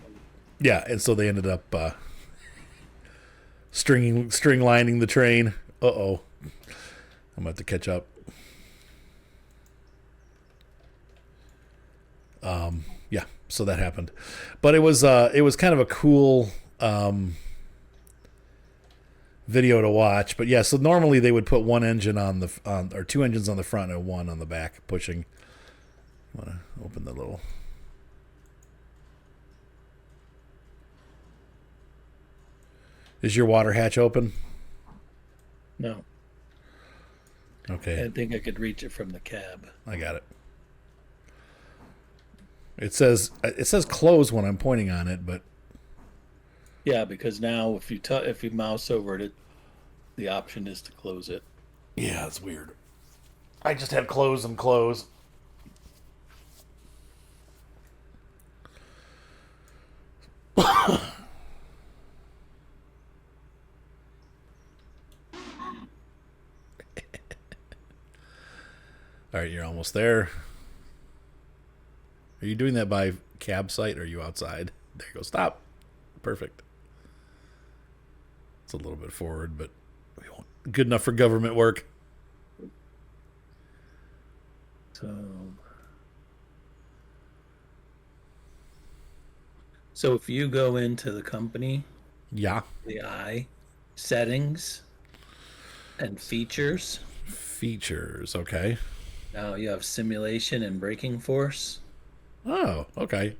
Yeah, and so they ended up string lining the train. I'm gonna have to catch up. Yeah, so that happened, but it was kind of a cool video to watch. But yeah, so normally they would put 1 engine or 2 engines on the front and 1 on the back pushing. I want to open the little. Is your water hatch open?
No.
Okay.
I didn't think I could reach it from the cab.
I got it. It says close when I'm pointing on it, but
Yeah, because now if you mouse over it, the option is to close it.
yeah, it's weird. I just have close and close. All right, you're almost there. Are you doing that by cab site or are you outside? There you go. Stop. Perfect. It's a little bit forward, but we won't. Good enough for government work.
So if you go into the company,
Yeah.
the I, settings, and features,
Features. Okay.
now you have simulation and braking force.
Oh, okay.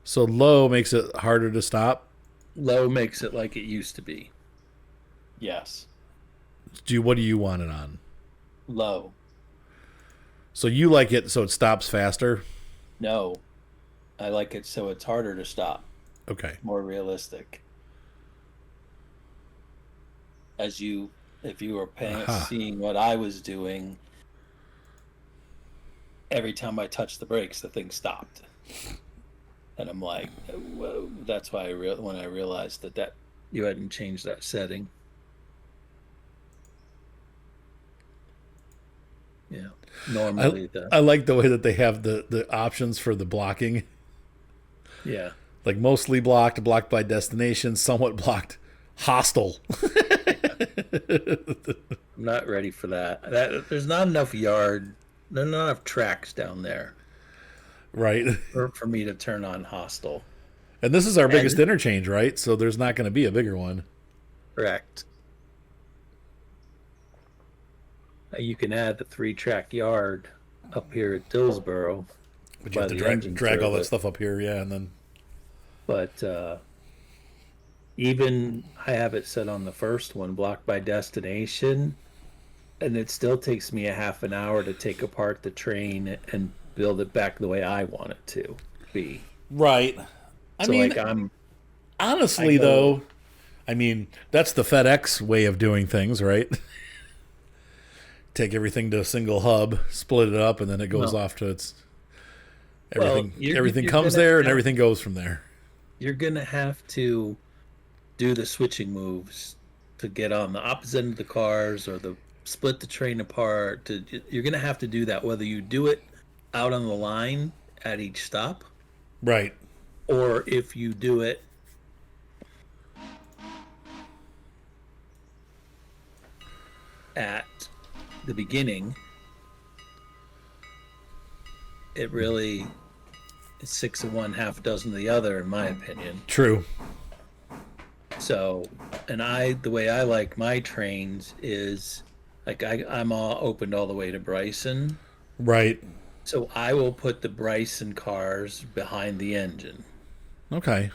So low makes it harder to stop.
Low makes it like it used to be. Yes.
What do you want it on?
Low.
So you like it so it stops faster?
No. I like it so it's harder to stop.
Okay.
More realistic. If you were seeing what I was doing, every time I touched the brakes, the thing stopped. And I'm like, whoa. That's why when I realized that you hadn't changed that setting. Yeah. Normally
I like the way that they have the options for the blocking.
Yeah.
Like mostly blocked, blocked by destination, somewhat blocked, hostile.
I'm not ready for that. There's not enough yard. There's not enough tracks down there.
Right.
For me to turn on hostile.
And this is our biggest interchange, right? So there's not going to be a bigger one.
Correct. You can add the 3-track yard up here at Dillsboro.
But you have to drag all that stuff up here, yeah, and then.
But even I have it set on the first one, blocked by destination, and it still takes me a half an hour to take apart the train and build it back the way I want it to be.
Right. I mean, honestly, though, I mean, that's the FedEx way of doing things, right? Take everything to a single hub, split it up, and then it goes off to its everything. Everything comes there, and everything goes from there.
You're gonna have to do the switching moves to get on the opposite end of the cars or split the train apart. You're gonna have to do that, whether you do it out on the line at each stop,
right,
or if you do it at the beginning. It really is 6 of one, half a dozen of the other, in my opinion.
True.
So, and the way I like my trains is like I'm all opened all the way to Bryson.
Right.
So I will put the Bryson cars behind the engine.
Okay.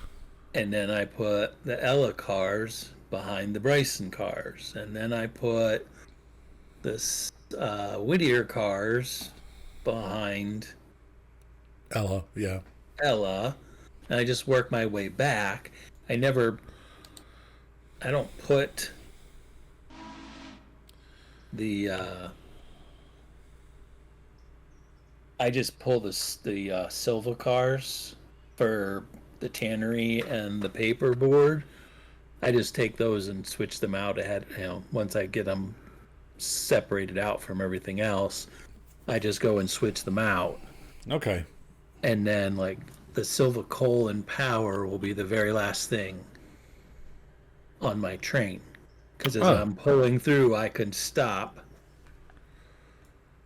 And then I put the Ella cars behind the Bryson cars. And then I put the Whittier cars behind
Ella, yeah.
Ella. And I just work my way back. I don't put the I just pull the Silva cars for the tannery and the paper board. I just take those and switch them out ahead. Once I get them separated out from everything else, I just go and switch them out.
Okay.
And then like the Silva coal and power will be the very last thing on my train, because as I'm pulling through, I can stop,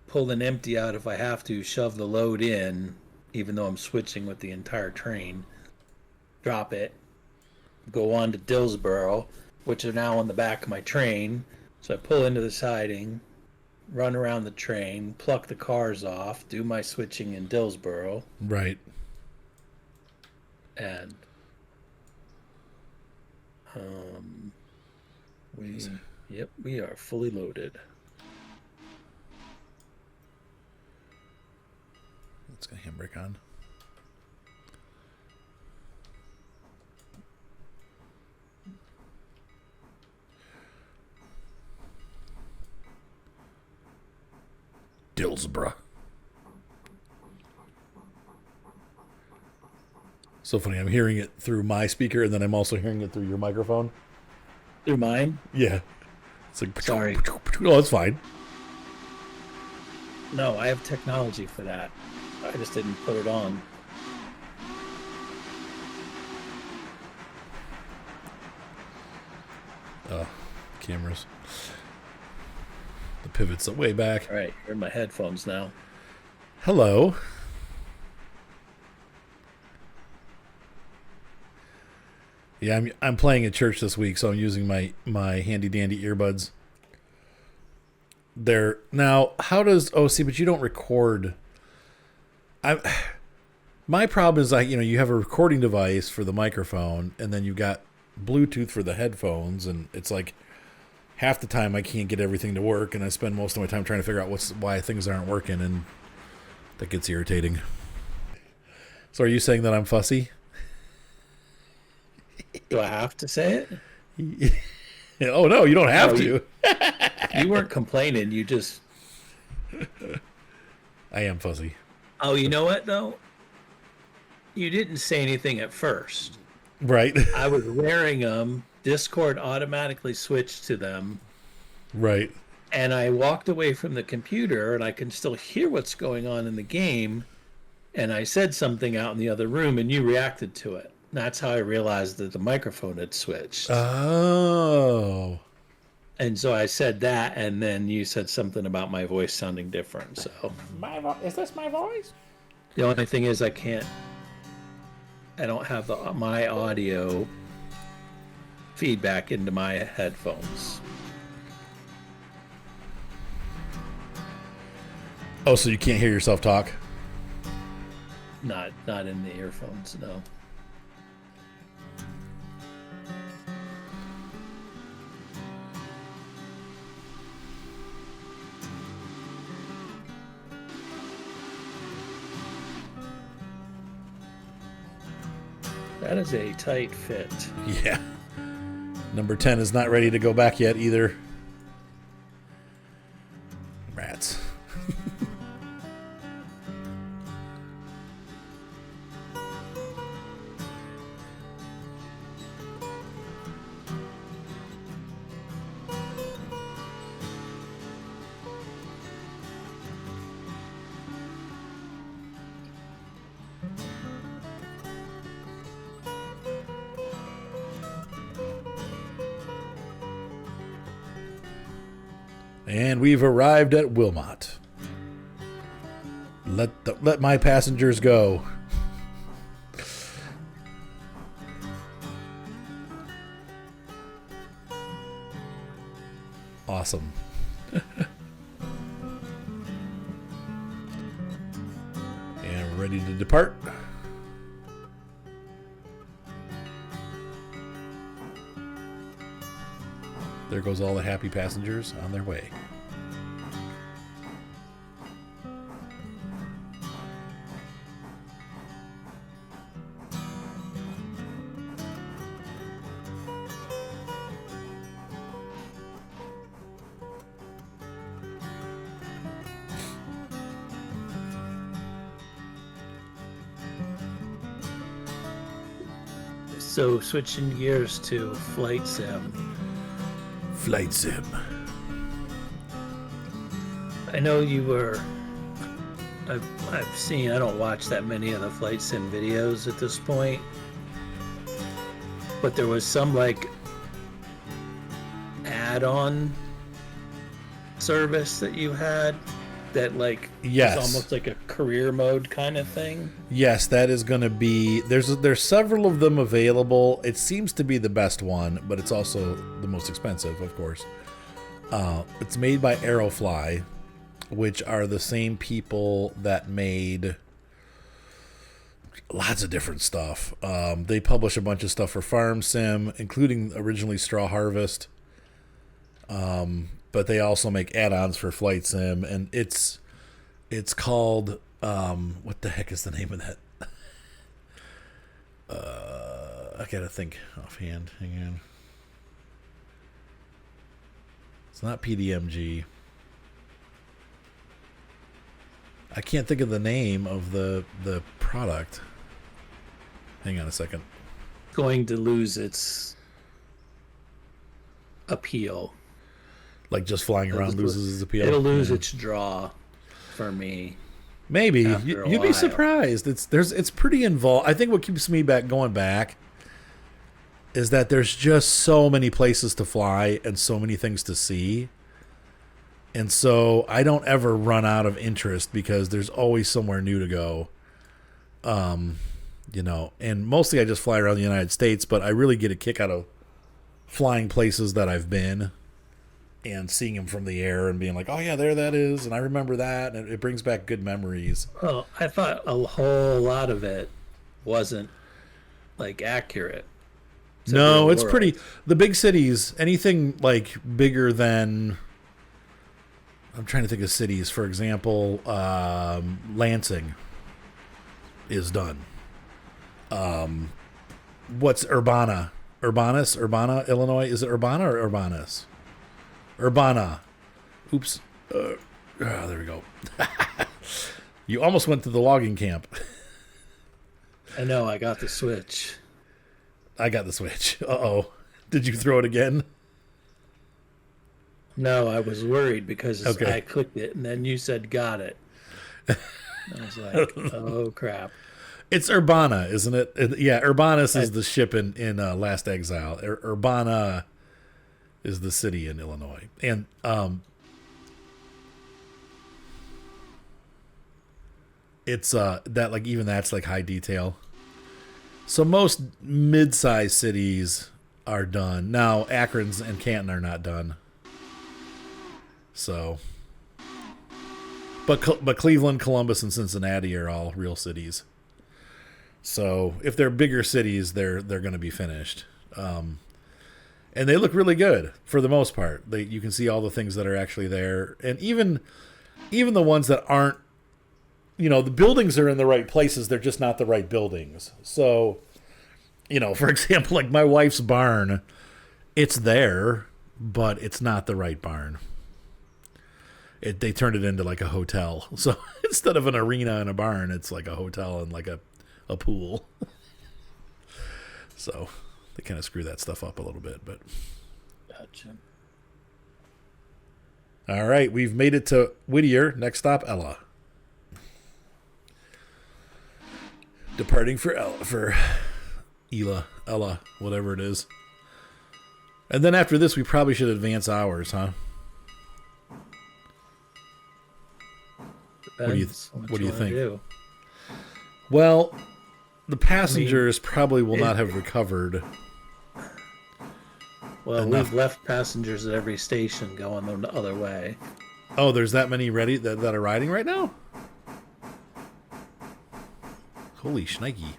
pull an empty out if I have to, shove the load in, even though I'm switching with the entire train, drop it, go on to Dillsboro, which are now on the back of my train. So I pull into the siding, run around the train, pluck the cars off, do my switching in Dillsboro.
Right.
And Um, we are fully loaded.
Let's get handbrake on. Dillsborough. So funny. I'm hearing it through my speaker, and then I'm also hearing it through your microphone.
Through mine?
Yeah. It's like,
sorry.
Oh, it's fine.
No, I have technology for that. I just didn't put it on.
Oh, cameras. The pivot's way back.
All right, you're in my headphones now.
Hello. Yeah, I'm playing at church this week, so I'm using my handy dandy earbuds. They're now. How does see? But you don't record. My problem is you have a recording device for the microphone, and then you've got Bluetooth for the headphones, and it's like half the time I can't get everything to work, and I spend most of my time trying to figure out why things aren't working, and that gets irritating. So, are you saying that I'm fussy?
Do I have to say it?
Oh no, you don't have to.
You weren't complaining. You just.
I am fuzzy.
Oh, you know what though? You didn't say anything at first.
Right.
I was wearing them. Discord automatically switched to them.
Right.
And I walked away from the computer, and I can still hear what's going on in the game. And I said something out in the other room, and you reacted to it. That's how I realized that the microphone had switched.
Oh.
And so I said that, and then you said something about my voice sounding different. So
Is this my voice?
the only thing is I don't have my audio feedback into my headphones.
Oh, so you can't hear yourself talk?
Not in the earphones, no. That is a tight fit.
Yeah. Number 10 is not ready to go back yet either. Rats. And we've arrived at Wilmot. Let my passengers go. Awesome. And we're ready to depart. There goes all the happy passengers on their way.
So switching gears to flight sim.
Flight sim.
I know you were. I've seen. I don't watch that many of the flight sim videos at this point, but there was some like add-on service that you had that like
Yes.
was almost like a career mode kind of thing.
Yes, that is going to be. There's several of them available. It seems to be the best one, but it's also the most expensive, of course. It's made by Aerofly, which are the same people that made. I'm lots of different stuff. They publish a bunch of stuff for Farm Sim, including originally Straw Harvest. But they also make add-ons for Flight Sim, and it's called what the heck is the name of that? I gotta think offhand. Hang on. It's not PDMG. I can't think of the name of the product. Hang on a second.
Going to lose its appeal.
Like just flying around loses its appeal.
It'll lose its draw for me.
Maybe you'd be surprised. It's pretty involved. I think what keeps me going back is that there's just so many places to fly and so many things to see. And so I don't ever run out of interest because there's always somewhere new to go. And mostly I just fly around the United States, but I really get a kick out of flying places that I've been and seeing them from the air and being like, oh yeah, there that is, and I remember that, and it brings back good memories.
Well, I thought a whole lot of it wasn't like accurate.
No, it's pretty. The big cities, anything like bigger than. I'm trying to think of cities. For example, Lansing is done. What's Urbana? Urbana, Illinois. Is it Urbana or Urbanus? Urbana. Oops. There we go. You almost went to the logging camp.
I know. I got the Switch.
I got the Switch. Uh-oh. Did you throw it again?
No, I was worried because I clicked it and then you said got it. I was like, oh crap.
It's Urbana, isn't it? Yeah, Urbanus is the ship in Last Exile. Urbana is the city in Illinois. And it's that like even that's like high detail. So most mid-sized cities are done. Now Akron and Canton are not done. So but Cleveland, Columbus, and Cincinnati are all real cities. So if they're bigger cities, they're going to be finished. And they look really good for the most part. You can see all the things that are actually there. And even the ones that aren't, the buildings are in the right places. They're just not the right buildings. So, for example, like my wife's barn, it's there, but it's not the right barn. They turned it into like a hotel. So instead of an arena and a barn, it's like a hotel and like a pool. So they kind of screw that stuff up a little bit, but
gotcha.
All right, we've made it to Whittier. Next stop, Ella. Departing for Ella, whatever it is. And then after this, we probably should advance hours, huh?
Depends
what do you think?
Do.
Well, the passengers probably will not have recovered.
Well, we've left passengers at every station going the other way.
Oh, there's that many ready that are riding right now? Holy shnikey.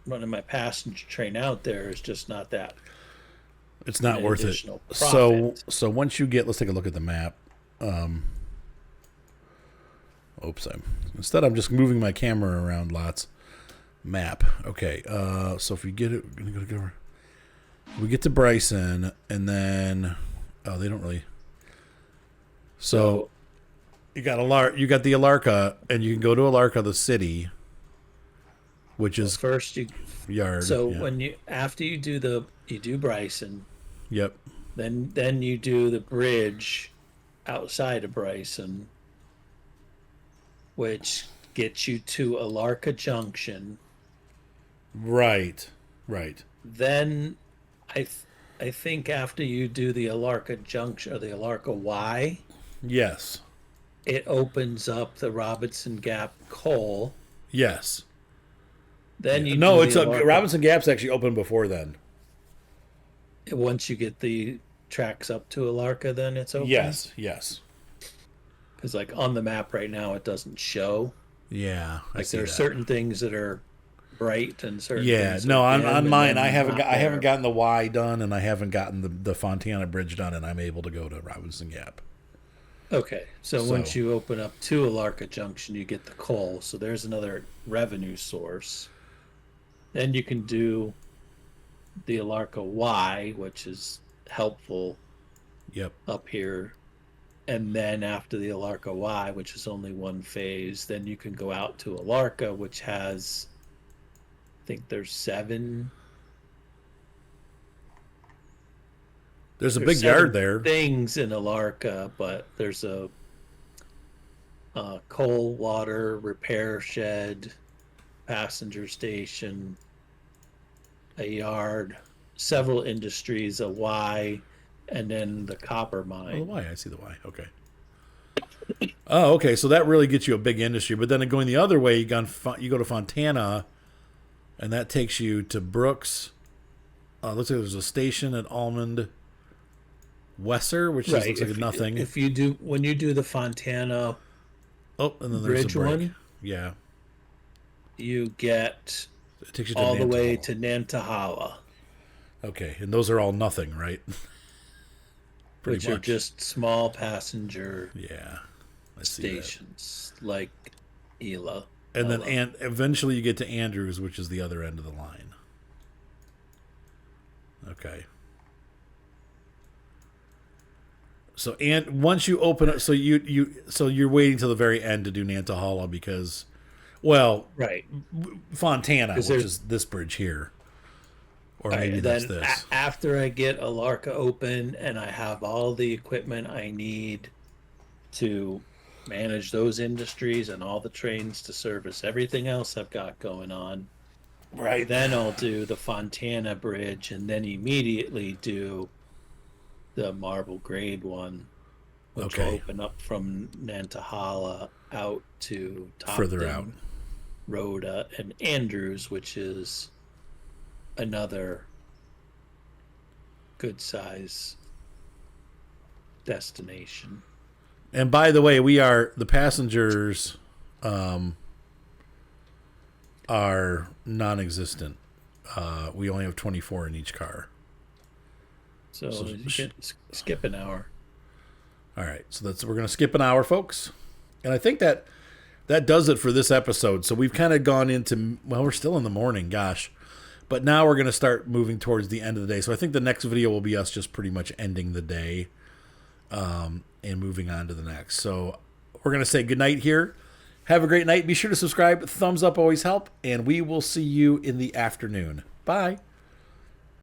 Running my passenger train out there is just not that.
It's not worth it.
Profit.
So once you get, let's take a look at the map. Instead I'm just moving my camera around lots. Map. Okay. So if we get it, we're gonna go. We get to Bryson, and then they don't really. So you got the Alarka, and you can go to Alarka, the city, which is
first
yard.
So after you do Bryson.
Yep.
Then you do the bridge outside of Bryson, which gets you to Alarka Junction.
Right.
Then I think after you do the Alarka Junction or the Alarka Y,
yes,
it opens up the Robinson Gap coal.
Yes.
Then
Robinson Gap's actually open before then.
Once you get the tracks up to Alarka, then it's open.
Yes.
because like on the map right now it doesn't show.
Yeah, I
Like
see
there are
that.
certain things that are bright and certain
Yeah,
things
no,
are
on
dim,
on
and
mine,
then
I haven't
not
I haven't
there.
gotten the Y done, and I haven't gotten the Fontana Bridge done, and I'm able to go to Robinson Gap.
Okay, so
So,
once you open up to Alarka Junction, you get the coal. So there's another revenue source. Then you can do the Alarka Y, which is helpful
yep.
up here. And then after the Alarka Y, which is only one phase, then you can go out to Alarka, which has, I think
There's a
there's
big yard
7
there.
things in Alarka, but there's a coal, water, repair shed, passenger station, a yard, several industries, a Y, and then the copper
Oh, the
mine.
Y. I see the Y. Okay. Oh, okay. So that really gets you a big industry. But then going the other way, you go to Fontana, and that takes you to Brooks. Looks like there's a station at Almond Wesser, which just
Right.
looks like nothing.
If you do when you do the Fontana
Oh, and then there's a
Bridge
break.
one,
Yeah.
you get
It takes you to
all the way
Nantahala.
to Nantahala,
Okay, and those are all nothing, right? Pretty
which are
much.
just small passenger
Yeah, I see that.
stations like Ela.
And then
Ella.
eventually you get to Andrews, which is the other end of the line. Okay. So and once you open it, so you're waiting till the very end to do Nantahala because, well,
Right.
Fontana,
'Cause
which
there's-
is this bridge here, or
All right,
maybe
and
that's
then
this.
after I get Alarka open and I have all the equipment I need to manage those industries and all the trains to service everything else I've got going on,
Right.
then I'll do the Fontana Bridge and then immediately do the Marble Grade one, which will
Okay.
open up from Nantahala out to
Further out.
Topton, Rhoda, and Andrews, which is another good size destination.
And by the way, the passengers are non-existent. We only have 24 in each car.
So,
So
you can skip an hour.
All right, so we're going to skip an hour, folks. And I think that does it for this episode. So we've kind of gone into, well, we're still in the morning, gosh. But now we're going to start moving towards the end of the day. So I think the next video will be us just pretty much ending the day and moving on to the next. So we're going to say goodnight here. Have a great night. Be sure to subscribe. Thumbs up always help. And we will see you in the afternoon. Bye.